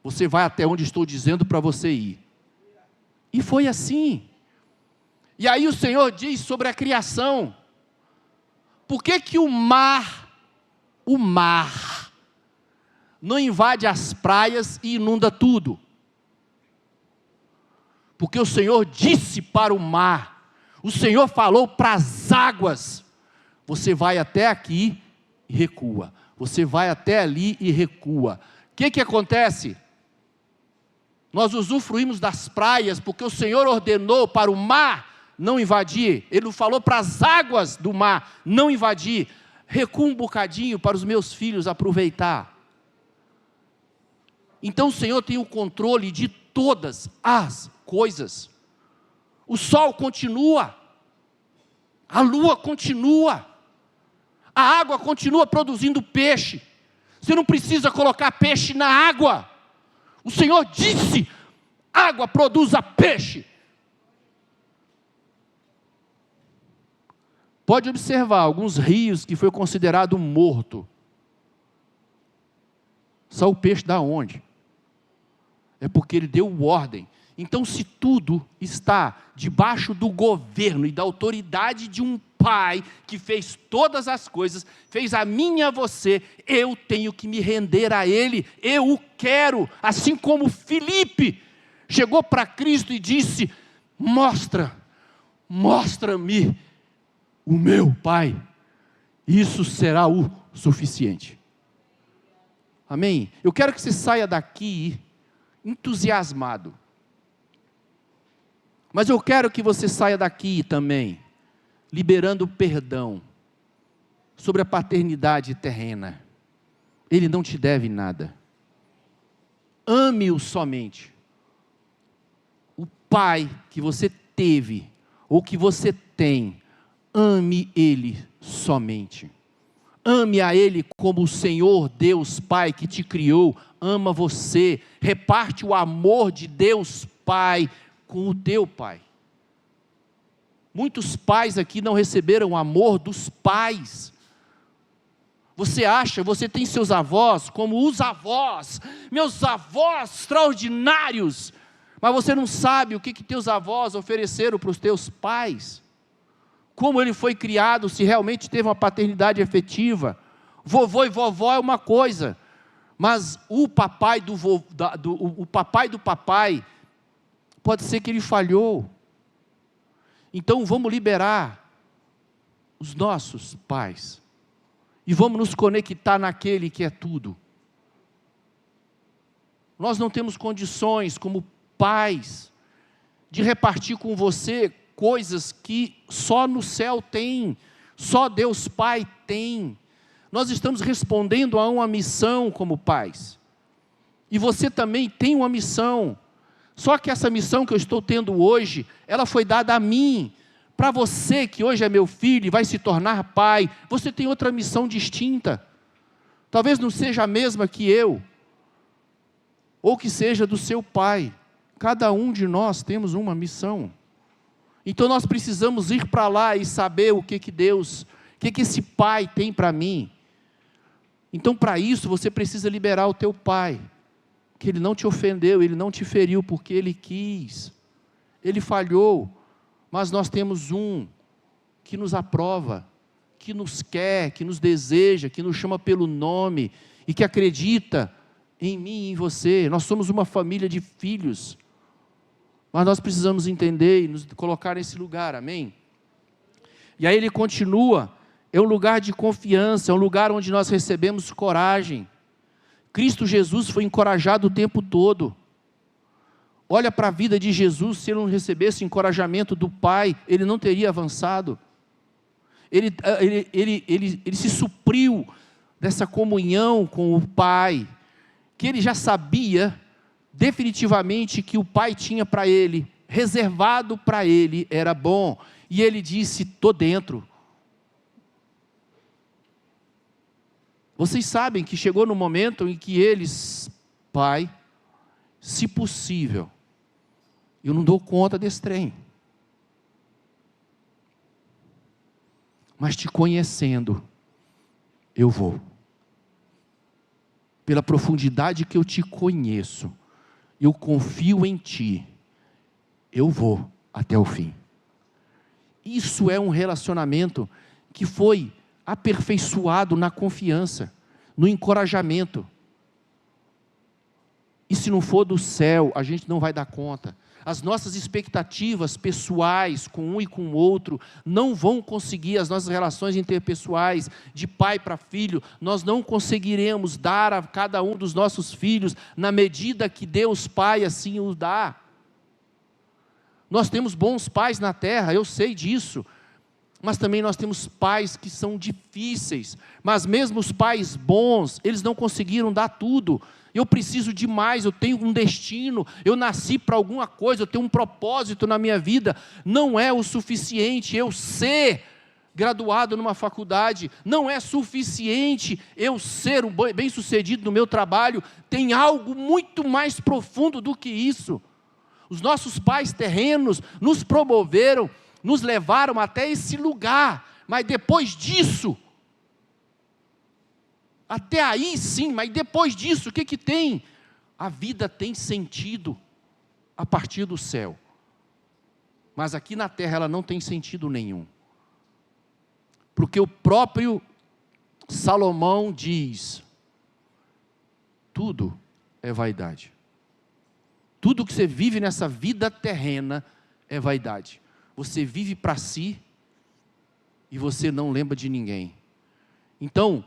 você vai até onde estou dizendo para você ir. E foi assim. E aí o Senhor diz sobre a criação, por que o mar não invade as praias e inunda tudo? Porque o Senhor disse para o mar, o Senhor falou para as águas, você vai até aqui e recua, você vai até ali e recua. O que acontece? Nós usufruímos das praias, porque o Senhor ordenou para o mar não invadir, Ele falou para as águas do mar não invadir, recua um bocadinho para os meus filhos aproveitar. Então o Senhor tem o controle de todas as coisas. O sol continua, a lua continua, a água continua produzindo peixe. Você não precisa colocar peixe na água. O Senhor disse, água produza peixe. Pode observar, alguns rios que foi considerado morto. Só o peixe da onde? É porque ele deu ordem. Então, se tudo está debaixo do governo e da autoridade de um Pai que fez todas as coisas, fez a mim e a você, eu tenho que me render a Ele, eu o quero, assim como Filipe chegou para Cristo e disse, mostra-me o meu Pai, isso será o suficiente. Amém? Eu quero que você saia daqui entusiasmado, mas eu quero que você saia daqui também liberando perdão sobre a paternidade terrena. Ele não te deve nada. Ame-o somente. O Pai que você teve ou que você tem, ame Ele somente. Ame a Ele como o Senhor Deus Pai que te criou, ama você. Reparte o amor de Deus Pai com o teu Pai. Muitos pais aqui não receberam o amor dos pais. Você acha, você tem seus avós como os avós, meus avós extraordinários, mas você não sabe o que teus avós ofereceram para os teus pais, como ele foi criado, se realmente teve uma paternidade efetiva. Vovô e vovó é uma coisa, mas o papai o papai do papai, pode ser que ele falhou. Então vamos liberar os nossos pais, e vamos nos conectar naquele que é tudo. Nós não temos condições, como pais, de repartir com você coisas que só no céu tem, só Deus Pai tem. Nós estamos respondendo a uma missão como pais, e você também tem uma missão, só que essa missão que eu estou tendo hoje, ela foi dada a mim. Para você que hoje é meu filho e vai se tornar pai, você tem outra missão distinta, talvez não seja a mesma que eu, ou que seja do seu pai. Cada um de nós temos uma missão, então nós precisamos ir para lá e saber o que Deus, o que esse pai tem para mim. Então para isso você precisa liberar o teu pai, que ele não te ofendeu, ele não te feriu porque ele quis, ele falhou, mas nós temos um que nos aprova, que nos quer, que nos deseja, que nos chama pelo nome, e que acredita em mim e em você. Nós somos uma família de filhos, mas nós precisamos entender e nos colocar nesse lugar, amém? E aí ele continua, é um lugar de confiança, é um lugar onde nós recebemos coragem. Cristo Jesus foi encorajado o tempo todo. Olha para a vida de Jesus, se ele não recebesse encorajamento do Pai, ele não teria avançado. Ele se supriu dessa comunhão com o Pai, que ele já sabia definitivamente que o Pai tinha para ele, reservado para ele, era bom. E ele disse, estou dentro. Vocês sabem que chegou no momento em que eles, Pai, se possível, eu não dou conta desse trem, mas te conhecendo, eu vou. Pela profundidade que eu te conheço, eu confio em ti, eu vou até o fim. Isso é um relacionamento que foi aperfeiçoado na confiança, no encorajamento. E se não for do céu, a gente não vai dar conta. As nossas expectativas pessoais com um e com o outro não vão conseguir, as nossas relações interpessoais de pai para filho, nós não conseguiremos dar a cada um dos nossos filhos na medida que Deus Pai assim o dá. Nós temos bons pais na terra, eu sei disso, mas também nós temos pais que são difíceis, mas mesmo os pais bons, eles não conseguiram dar tudo. Eu preciso de mais, eu tenho um destino, eu nasci para alguma coisa, eu tenho um propósito na minha vida. Não é o suficiente eu ser graduado numa faculdade, não é suficiente eu ser bem-sucedido no meu trabalho, tem algo muito mais profundo do que isso. Os nossos pais terrenos nos promoveram, nos levaram até esse lugar, mas depois disso, até aí sim, mas depois disso, o que tem? A vida tem sentido a partir do céu, mas aqui na terra ela não tem sentido nenhum, porque o próprio Salomão diz, tudo é vaidade, tudo que você vive nessa vida terrena é vaidade, você vive para si, e você não lembra de ninguém. Então,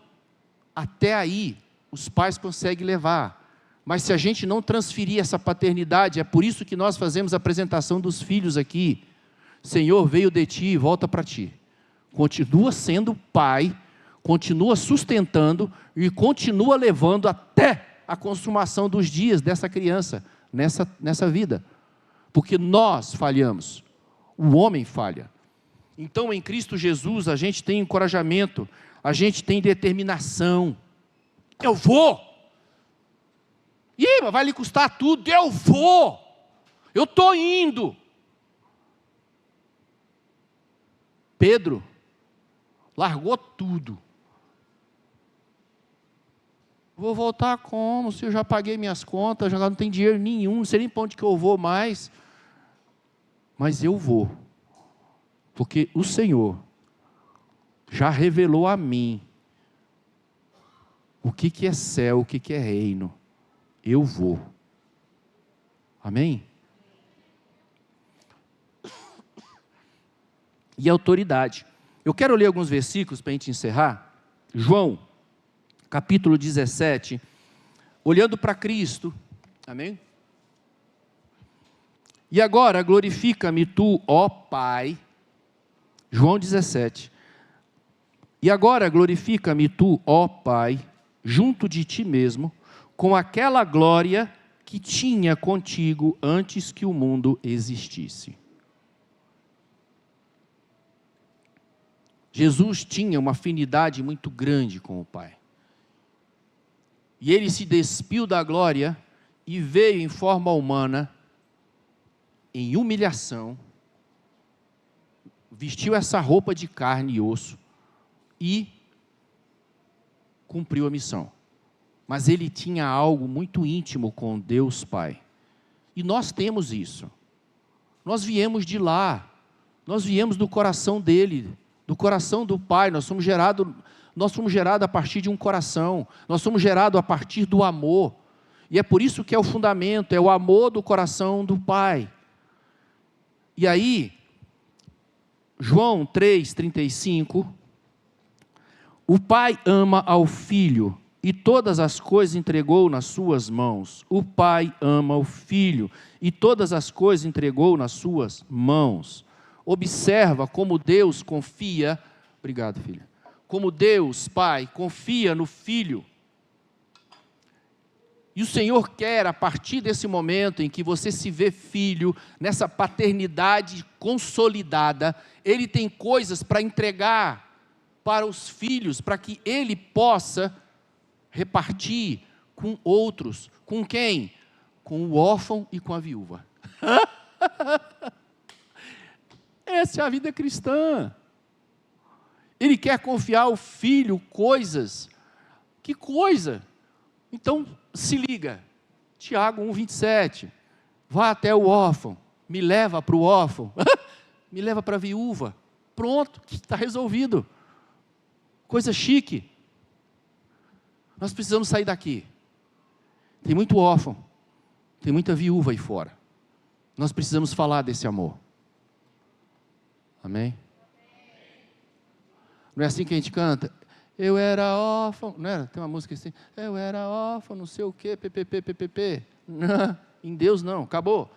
até aí, os pais conseguem levar, mas se a gente não transferir essa paternidade, é por isso que nós fazemos a apresentação dos filhos aqui, Senhor veio de ti e volta para ti, continua sendo pai, continua sustentando, e continua levando até a consumação dos dias dessa criança, nessa vida, porque nós falhamos, o homem falha. Então em Cristo Jesus a gente tem encorajamento, a gente tem determinação, eu vou, mas vai lhe custar tudo, eu vou, eu estou indo. Pedro largou tudo, Vou voltar como? Se eu já paguei minhas contas, já não tem dinheiro nenhum, não sei nem para onde que eu vou mais. Mas eu vou, porque o Senhor já revelou a mim o que é céu, o que é reino. Eu vou. Amém? E autoridade. Eu quero ler alguns versículos para a gente encerrar. João, capítulo 17, olhando para Cristo. Amém? E agora glorifica-me tu, ó Pai. João 17. E agora glorifica-me tu, ó Pai, junto de ti mesmo, com aquela glória que tinha contigo antes que o mundo existisse. Jesus tinha uma afinidade muito grande com o Pai. E ele se despiu da glória e veio em forma humana, em humilhação, vestiu essa roupa de carne e osso e cumpriu a missão. Mas ele tinha algo muito íntimo com Deus Pai. E nós temos isso. Nós viemos de lá. Nós viemos do coração dele, do coração do Pai. Nós fomos gerados a partir de um coração. Nós somos gerados a partir do amor. E é por isso que é o fundamento, é o amor do coração do Pai. E aí, João 3,35, o Pai ama ao Filho e todas as coisas entregou nas suas mãos. O Pai ama o Filho e todas as coisas entregou nas suas mãos. Observa como Deus confia, obrigado, filha, como Deus, Pai, confia no Filho. E o Senhor quer, a partir desse momento em que você se vê filho, nessa paternidade consolidada, Ele tem coisas para entregar para os filhos, para que Ele possa repartir com outros. Com quem? Com o órfão e com a viúva. Essa é a vida cristã. Ele quer confiar ao filho coisas. Que coisa? Então, se liga. Tiago 1,27. Vá até o órfão. Me leva para o órfão. Me leva para a viúva. Pronto, está resolvido. Coisa chique. Nós precisamos sair daqui. Tem muito órfão. Tem muita viúva aí fora. Nós precisamos falar desse amor. Amém? Não é assim que a gente canta? Eu era órfão, não era? Tem uma música assim, eu era órfão, não sei o quê, ppp. Não, em Deus não, acabou.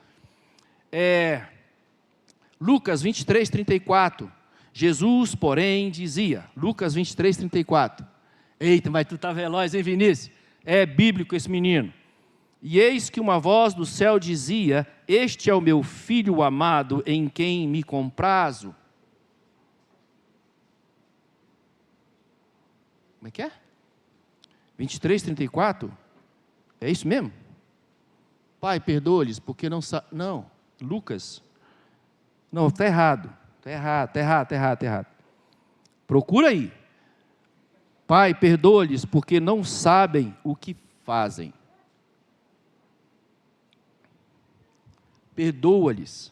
Lucas 23:34. Jesus, porém, dizia, Lucas 23:34. Eita, mas tu tá veloz, hein, Vinícius? É bíblico esse menino. E eis que uma voz do céu dizia, este é o meu filho amado, em quem me comprazo. Como é que é? 23:34? É isso mesmo? Pai, perdoa-lhes, porque não sabem. Não, Lucas. Não, está errado. Está errado. Procura aí. Pai, perdoa-lhes, porque não sabem o que fazem. Perdoa-lhes.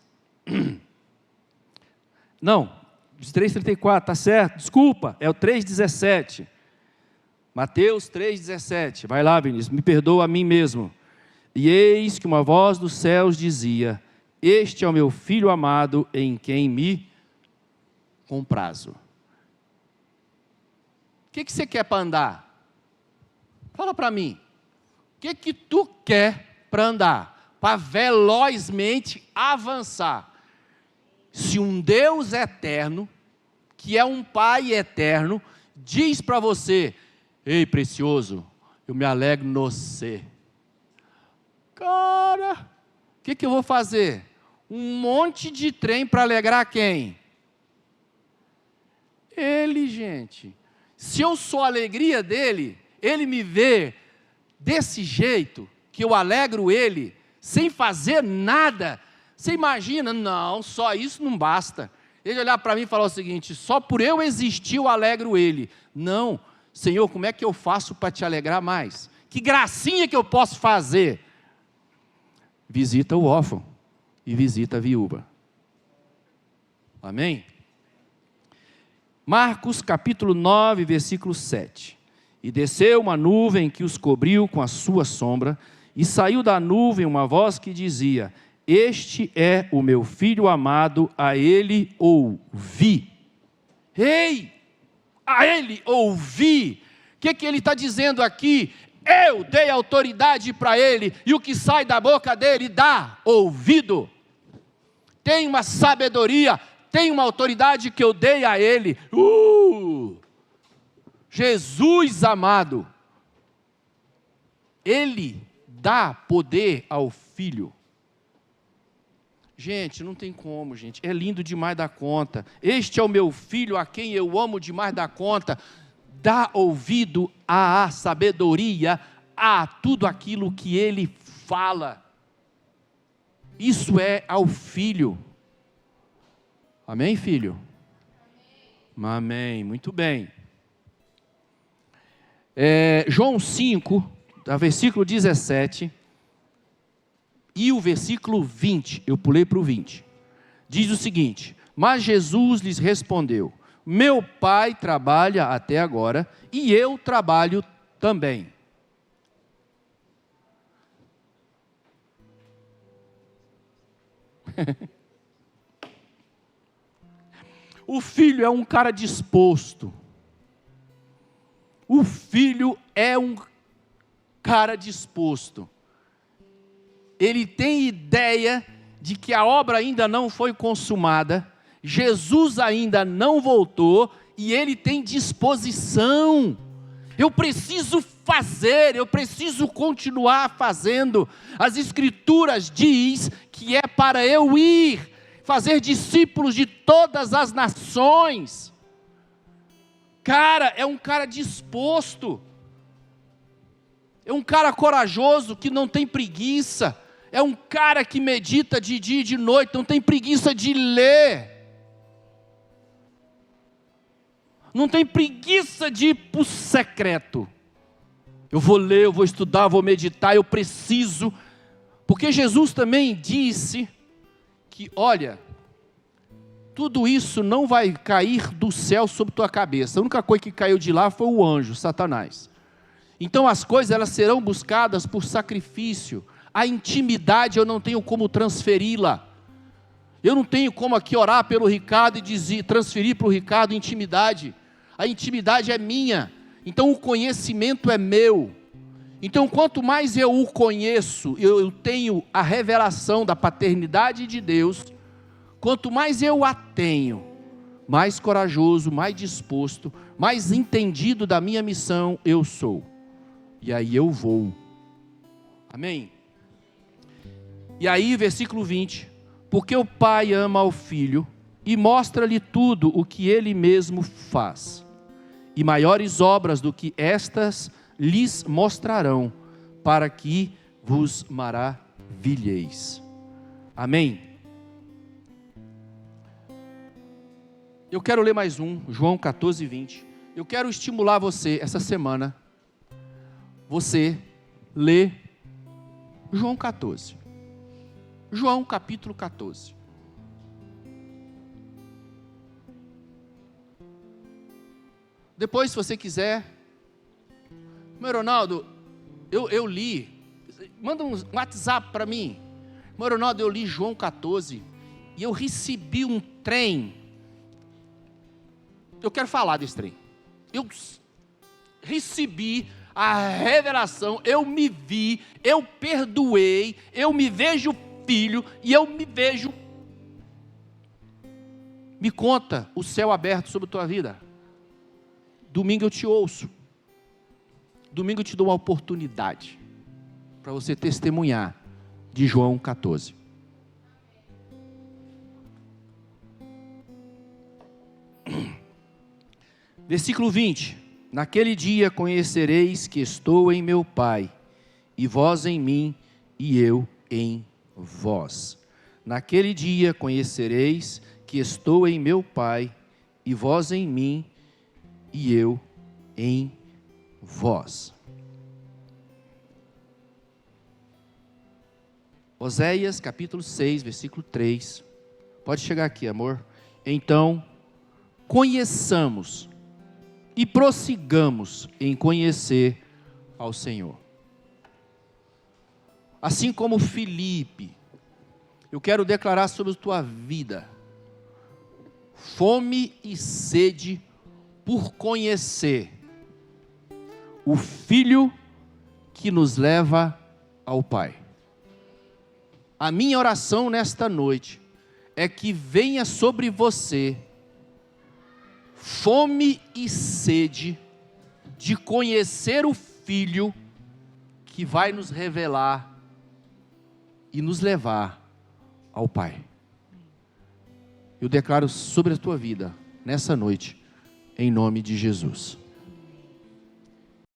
Não, 3:34, está certo, desculpa, é o 3:17. Mateus 3:17, vai lá, Vinícius, me perdoa a mim mesmo. E eis que uma voz dos céus dizia, este é o meu filho amado, em quem me comprazo. O que você quer para andar? Fala para mim. O que tu quer para andar? Para velozmente avançar. Se um Deus eterno, que é um Pai eterno, diz para você, ei, precioso, eu me alegro no você. Cara, o que eu vou fazer? Um monte de trem para alegrar quem? Ele, gente. Se eu sou a alegria dele, ele me vê desse jeito, que eu alegro ele, sem fazer nada. Você imagina? Não, só isso não basta. Ele olhar para mim e falar o seguinte, só por eu existir eu alegro ele. Não, Senhor, como é que eu faço para te alegrar mais? Que gracinha que eu posso fazer? Visita o órfão e visita a viúva. Amém? Marcos capítulo 9, versículo 7. E desceu uma nuvem que os cobriu com a sua sombra, e saiu da nuvem uma voz que dizia: este é o meu filho amado, a ele ouvi. Ei, a ele ouvi. O que ele está dizendo aqui? Eu dei autoridade para ele, e o que sai da boca dele dá ouvido. Tem uma sabedoria, tem uma autoridade que eu dei a ele. Jesus amado, ele dá poder ao filho. Gente, não tem como, gente. É lindo demais da conta. Este é o meu filho, a quem eu amo demais da conta. Dá ouvido à sabedoria, a tudo aquilo que ele fala. Isso é ao filho. Amém, filho? Amém. Muito bem. João 5, versículo 17... e o versículo 20, eu pulei para o 20, diz o seguinte: mas Jesus lhes respondeu: meu Pai trabalha até agora, e eu trabalho também. O filho é um cara disposto. O filho é um cara disposto. Ele tem ideia de que a obra ainda não foi consumada, Jesus ainda não voltou, e ele tem disposição. Eu preciso fazer, eu preciso continuar fazendo. As Escrituras diz que é para eu ir, fazer discípulos de todas as nações. Cara, é um cara disposto. É um cara corajoso que não tem preguiça. É um cara que medita de dia e de noite, não tem preguiça de ler. Não tem preguiça de ir para o secreto. Eu vou ler, eu vou estudar, eu vou meditar, eu preciso. Porque Jesus também disse que, olha, tudo isso não vai cair do céu sobre tua cabeça. A única coisa que caiu de lá foi o anjo, Satanás. Então as coisas elas serão buscadas por sacrifício. A intimidade eu não tenho como transferi-la. Eu não tenho como aqui orar pelo Ricardo e transferir para o Ricardo intimidade. A intimidade é minha. Então o conhecimento é meu. Então quanto mais eu o conheço, eu tenho a revelação da paternidade de Deus. Quanto mais eu a tenho, mais corajoso, mais disposto, mais entendido da minha missão eu sou. E aí eu vou. Amém? E aí, versículo 20, porque o Pai ama ao Filho e mostra-lhe tudo o que Ele mesmo faz. E maiores obras do que estas lhes mostrarão, para que vos maravilheis. Amém? Eu quero ler mais um, João 14, 20. Eu quero estimular você, essa semana, você lê João 14. João capítulo 14. Depois, se você quiser, meu Ronaldo, eu li, manda um WhatsApp para mim. Meu Ronaldo, eu li João 14 e eu recebi um trem. Eu quero falar desse trem. Eu recebi a revelação, eu me vi, eu perdoei, eu me vejo filho e eu me vejo. Me conta o céu aberto sobre a tua vida. Domingo eu te ouço. Domingo eu te dou uma oportunidade para você testemunhar de João 14. Versículo 20. Naquele dia conhecereis que estou em meu Pai, e vós em mim, e eu em vós. Naquele dia conhecereis que estou em meu Pai, e vós em mim, e eu em vós. Oséias capítulo 6, versículo 3. Pode chegar aqui, amor. Então, conheçamos e prossigamos em conhecer ao Senhor. Assim como Filipe, eu quero declarar sobre a tua vida fome e sede por conhecer o Filho que nos leva ao Pai. A minha oração nesta noite é que venha sobre você fome e sede de conhecer o Filho que vai nos revelar e nos levar ao Pai. Eu declaro sobre a tua vida, nessa noite, em nome de Jesus.